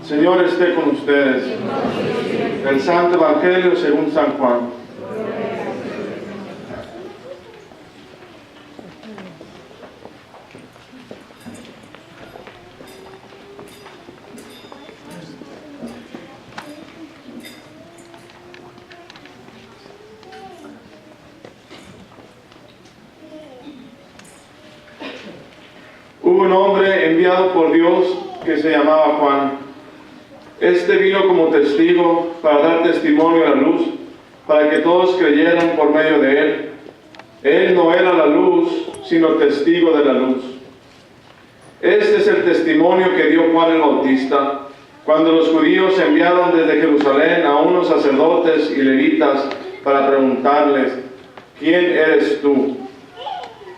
Señor esté con ustedes. El Santo Evangelio según San Juan. Hubo un hombre enviado por Dios que se llamaba Juan. Este vino como testigo para dar testimonio a la luz, para que todos creyeran por medio de él. Él no era la luz, sino testigo de la luz. Este es el testimonio que dio Juan el Bautista, cuando los judíos enviaron desde Jerusalén a unos sacerdotes y levitas para preguntarles: ¿quién eres tú?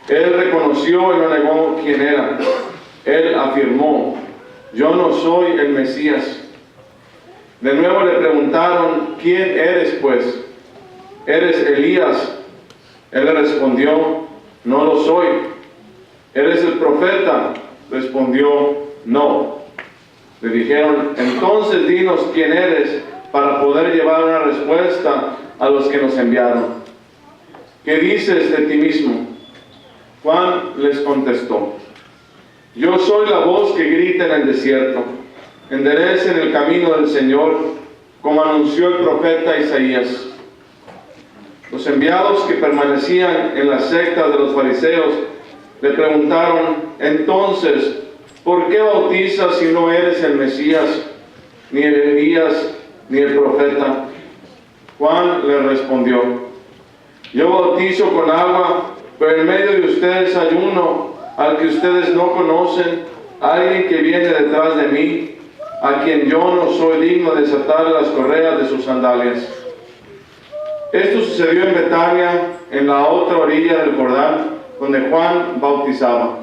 Él reconoció y no negó quién era. Él afirmó: yo no soy el Mesías. De nuevo le preguntaron: ¿quién eres pues? ¿Eres Elías? Él le respondió: no lo soy. ¿Eres el profeta? Respondió: no. Le dijeron: entonces dinos quién eres, para poder llevar una respuesta a los que nos enviaron. ¿Qué dices de ti mismo? Juan les contestó: yo soy la voz que grita en el desierto, enderecen el camino del Señor, como anunció el profeta Isaías. Los enviados que permanecían en las sectas de los fariseos le preguntaron: entonces, ¿por qué bautizas si no eres el Mesías, ni el Elías, ni el profeta? Juan le respondió: yo bautizo con agua, pero en medio de ustedes hay uno al que ustedes no conocen, alguien que viene detrás de mí, a quien yo no soy digno de desatar las correas de sus sandalias. Esto sucedió en Betania, en la otra orilla del Jordán, donde Juan bautizaba.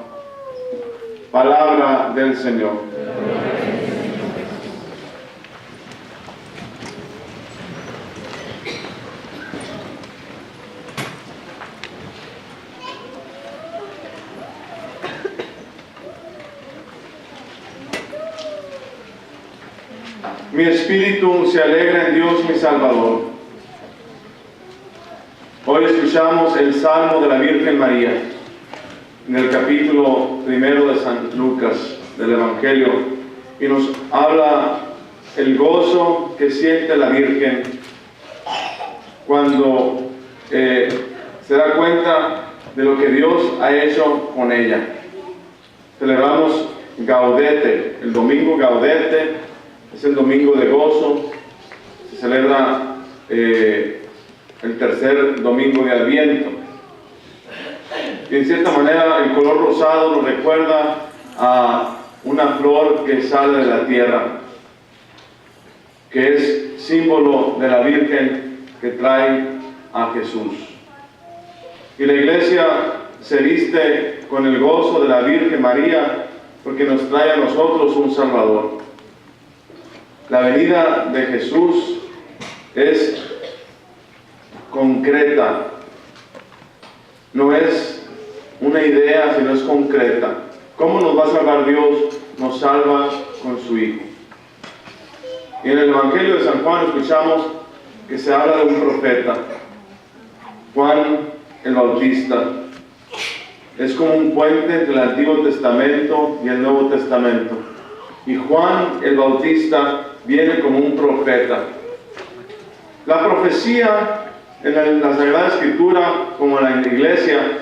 Palabra del Señor. Mi espíritu se alegra en Dios mi Salvador. Hoy escuchamos el Salmo de la Virgen María, en el capítulo 1 de San Lucas del Evangelio, y nos habla el gozo que siente la Virgen cuando se da cuenta de lo que Dios ha hecho con ella. Celebramos Gaudete, el domingo Gaudete. Es el domingo de gozo, se celebra el tercer domingo de Adviento. Y en cierta manera el color rosado nos recuerda a una flor que sale de la tierra, que es símbolo de la Virgen que trae a Jesús. Y la Iglesia se viste con el gozo de la Virgen María porque nos trae a nosotros un Salvador. La venida de Jesús es concreta, no es una idea, sino es concreta. ¿Cómo nos va a salvar Dios? Nos salva con su Hijo. Y en el Evangelio de San Juan escuchamos que se habla de un profeta, Juan el Bautista. Es como un puente entre el Antiguo Testamento y el Nuevo Testamento. Y Juan el Bautista viene como un profeta. La profecía en la Sagrada Escritura, como en la Iglesia,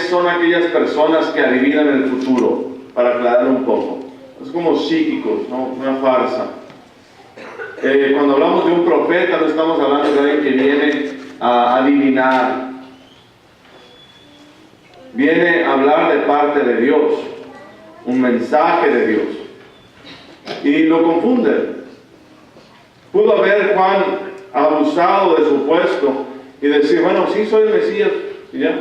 son aquellas personas que adivinan el futuro, para aclarar un poco. Es como psíquicos, ¿no? Una farsa. Cuando hablamos de un profeta, no estamos hablando de alguien que viene a adivinar. Viene a hablar de parte de Dios, un mensaje de Dios. Y lo confunden. Pudo haber Juan abusado de su puesto y decir: bueno, sí soy el Mesías, y ya.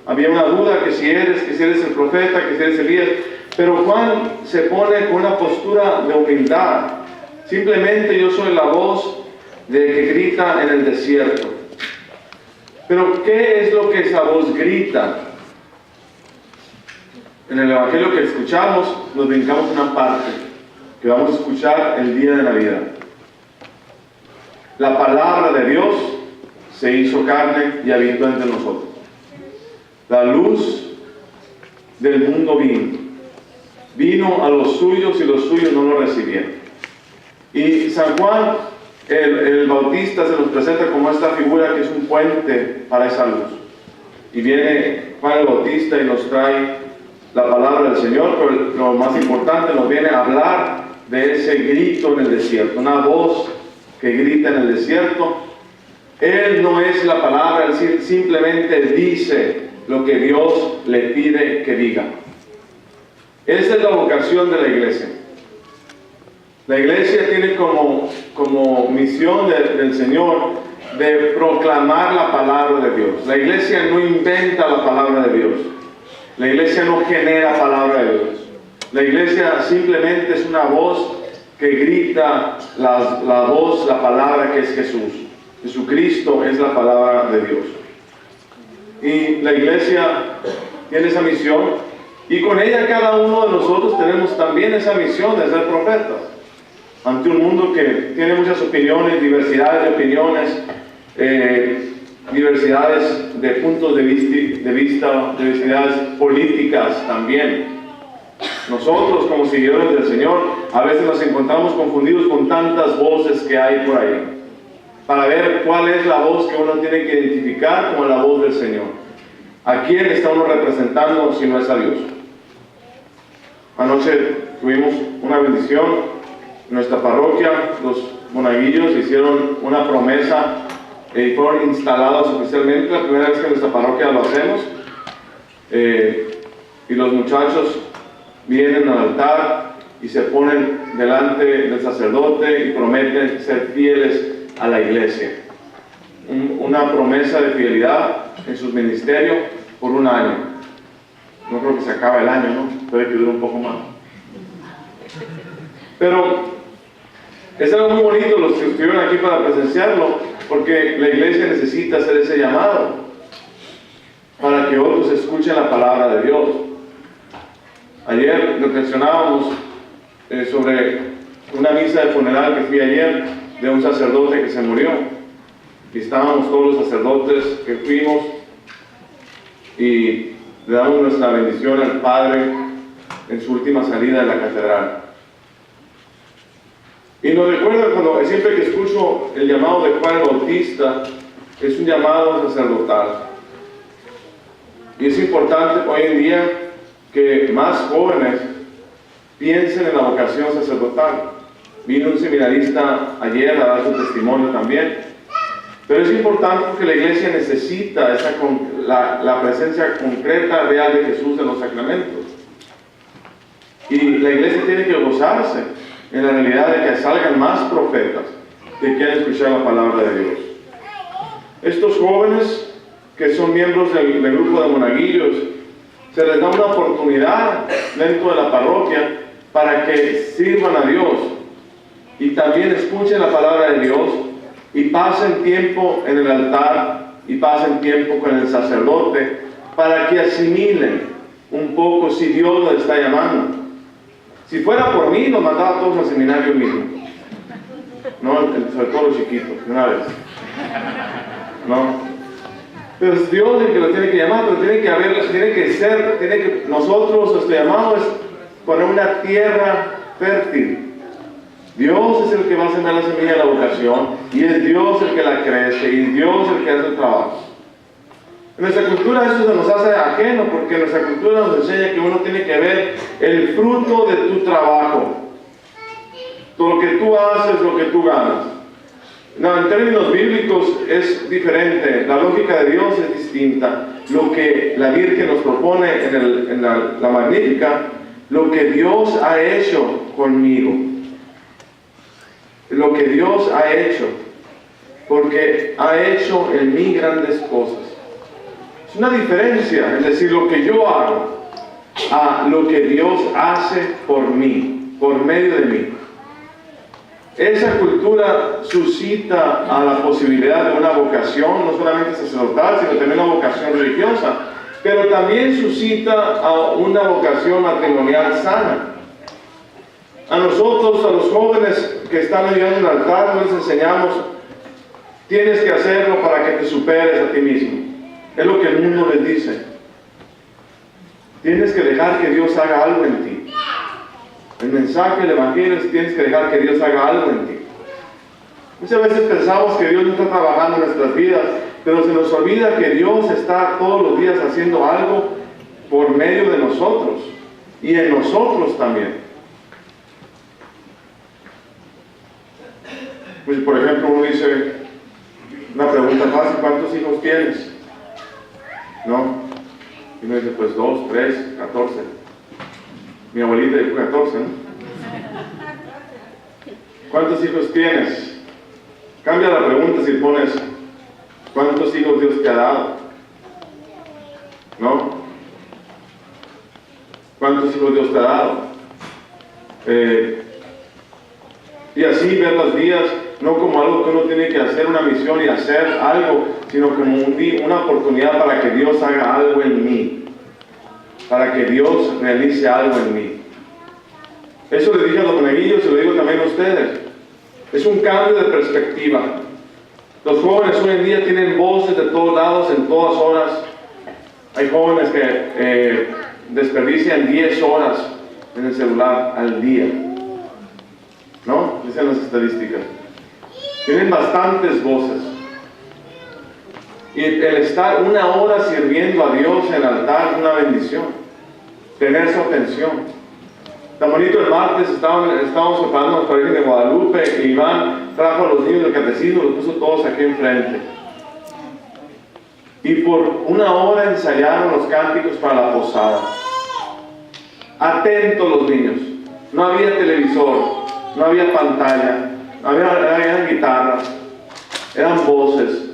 Había una duda que si eres el profeta, que si eres Elías. Pero Juan se pone con una postura de humildad. Simplemente yo soy la voz de que grita en el desierto. Pero ¿qué es lo que esa voz grita? En el Evangelio que escuchamos nos brincamos una parte. que vamos a escuchar el día de Navidad. La palabra de Dios se hizo carne y habitó entre nosotros. La luz del mundo vino a los suyos y los suyos no lo recibieron. Y San Juan, el Bautista, se nos presenta como esta figura que es un puente para esa luz. Y viene Juan el Bautista y nos trae la palabra del Señor, pero lo más importante, nos viene a hablar de ese grito en el desierto, una voz que grita en el desierto. Él no es la palabra, él simplemente dice lo que Dios le pide que diga. Esa es la vocación de la iglesia. La iglesia tiene como misión del Señor de proclamar la palabra de Dios. La iglesia no inventa la palabra de Dios. La iglesia no genera palabra de Dios. La iglesia simplemente es una voz que grita la palabra que es Jesús. Jesucristo es la palabra de Dios. Y la iglesia tiene esa misión, y con ella cada uno de nosotros tenemos también esa misión de ser profetas. Ante un mundo que tiene muchas opiniones, diversidades de opiniones, diversidades de puntos de vista, diversidades políticas también. Nosotros, como seguidores del Señor, a veces nos encontramos confundidos con tantas voces que hay por ahí, para ver cuál es la voz que uno tiene que identificar como la voz del Señor. ¿A quién está uno representando si no es a Dios? Anoche tuvimos una bendición en nuestra parroquia. Los monaguillos hicieron una promesa y fueron instalados oficialmente. La primera vez que en nuestra parroquia lo hacemos. Y los muchachos vienen al altar y se ponen delante del sacerdote y prometen ser fieles a la iglesia. Una promesa de fidelidad en sus ministerios por un año. No creo que se acabe el año, ¿no? Puede que dure un poco más. Pero es algo muy bonito los que estuvieron aquí para presenciarlo, porque la iglesia necesita hacer ese llamado para que otros escuchen la palabra de Dios. Ayer reflexionábamos sobre una misa de funeral que fui ayer de un sacerdote que se murió. Y estábamos todos los sacerdotes que fuimos y le damos nuestra bendición al Padre en su última salida de la catedral. Y nos recuerda cuando siempre que escucho el llamado de Juan el Bautista, es un llamado sacerdotal. Y es importante hoy en día que más jóvenes piensen en la vocación sacerdotal. Vino un seminarista ayer a dar su testimonio también. Pero es importante porque la iglesia necesita la presencia concreta, real de Jesús en los sacramentos. Y la iglesia tiene que gozarse en la realidad de que salgan más profetas que quieran escuchar la palabra de Dios. Estos jóvenes que son miembros del grupo de monaguillos, se les da una oportunidad dentro de la parroquia para que sirvan a Dios y también escuchen la palabra de Dios y pasen tiempo en el altar y pasen tiempo con el sacerdote para que asimilen un poco si Dios los está llamando. Si fuera por mí, los mandaba todos al seminario mismo, no, sobre todo los chiquitos, de una vez, no. Pero es Dios el que lo tiene que llamar, pero nosotros, nuestro llamado es poner una tierra fértil. Dios es el que va a sembrar la semilla de la vocación, y es Dios el que la crece, y es Dios el que hace el trabajo. En nuestra cultura eso se nos hace ajeno, porque nuestra cultura nos enseña que uno tiene que ver el fruto de tu trabajo. Todo lo que tú haces, lo que tú ganas. No, en términos bíblicos es diferente, la lógica de Dios es distinta. Lo que la Virgen nos propone en la Magnífica, lo que Dios ha hecho conmigo, lo que Dios ha hecho, porque ha hecho en mí grandes cosas. Es una diferencia, es decir, lo que yo hago a lo que Dios hace por mí, por medio de mí. Esa cultura suscita a la posibilidad de una vocación, no solamente sacerdotal, sino también una vocación religiosa, pero también suscita a una vocación matrimonial sana. A nosotros, a los jóvenes que están ayudando en el altar, les enseñamos, tienes que hacerlo para que te superes a ti mismo. Es lo que el mundo les dice. Tienes que dejar que Dios haga algo en ti. El mensaje del Evangelio es: tienes que dejar que Dios haga algo en ti. Muchas veces pensamos que Dios no está trabajando en nuestras vidas, pero se nos olvida que Dios está todos los días haciendo algo por medio de nosotros y en nosotros también. Pues, por ejemplo, uno dice, una pregunta fácil: ¿cuántos hijos tienes? ¿No? Y uno dice, pues 2, 3, 14. Mi abuelita dijo 14, ¿no? ¿Cuántos hijos tienes? Cambia la pregunta si pones, ¿cuántos hijos Dios te ha dado? ¿No? ¿Cuántos hijos Dios te ha dado? Y así ver las vidas, no como algo que uno tiene que hacer, una misión y hacer algo, sino como una oportunidad para que Dios haga algo en mí, para que Dios realice algo en mí. Eso le dije a los monaguillos y lo digo también a ustedes. Es un cambio de perspectiva. Los jóvenes hoy en día tienen voces de todos lados, en todas horas. Hay jóvenes que desperdician 10 horas en el celular al día, ¿no? Dicen las estadísticas. Tienen bastantes voces. Y el estar 1 hora sirviendo a Dios en el altar es una bendición. Tener su atención. Tan bonito, el martes estábamos preparando para la Virgen de Guadalupe y Iván trajo a los niños del catecismo, los puso todos aquí enfrente. Y por 1 hora ensayaron los cánticos para la posada. Atentos los niños. No había televisor, no había pantalla, había guitarras, eran voces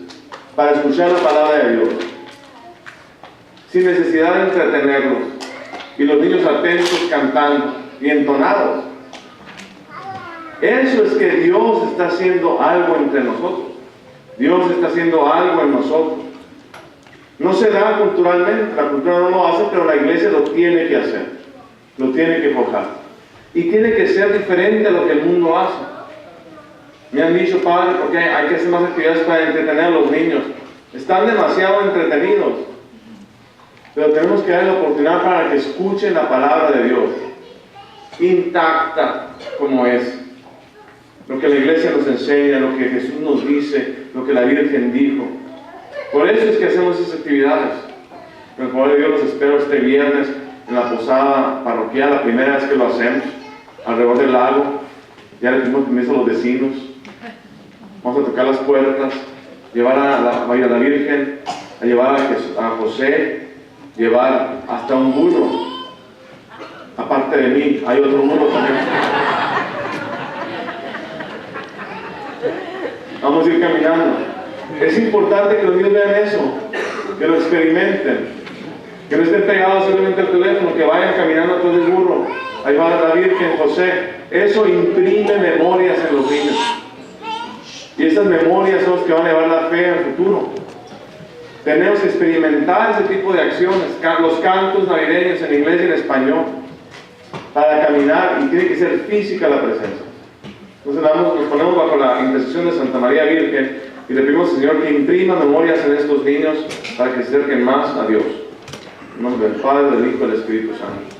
para escuchar la palabra de Dios, sin necesidad de entretenerlos. Y los niños atentos cantando y entonados. Eso es que Dios está haciendo algo entre nosotros. Dios está haciendo algo en nosotros. No se da culturalmente, la cultura no lo hace, pero la iglesia lo tiene que hacer, lo tiene que forjar. Y tiene que ser diferente a lo que el mundo hace. Me han dicho, padre, porque hay que hacer más actividades para entretener a los niños. Están demasiado entretenidos. Pero tenemos que darle la oportunidad para que escuchen la palabra de Dios, intacta como es. Lo que la iglesia nos enseña, lo que Jesús nos dice, lo que la Virgen dijo. Por eso es que hacemos esas actividades. Con el favor de Dios los espero este viernes en la posada parroquial, la primera vez que lo hacemos, alrededor del lago. Ya le pedimos permiso a los vecinos. Vamos a tocar las puertas, llevar a la Virgen, a llevar a José, llevar hasta un burro. Aparte de mí, hay otro burro también. Vamos a ir caminando. Es importante que los niños vean eso, que lo experimenten, que no estén pegados simplemente al teléfono, que vayan caminando atrás del burro. Ahí va la Virgen, José. Eso imprime memorias en los niños. Y esas memorias son las que van a llevar la fe al futuro. Tenemos que experimentar ese tipo de acciones, los cantos navideños en inglés y en español, para caminar, y tiene que ser física la presencia. Entonces nos ponemos bajo la intercesión de Santa María Virgen y le pedimos al Señor que imprima memorias en estos niños para que se acerquen más a Dios. En nombre del Padre, del Hijo y del Espíritu Santo.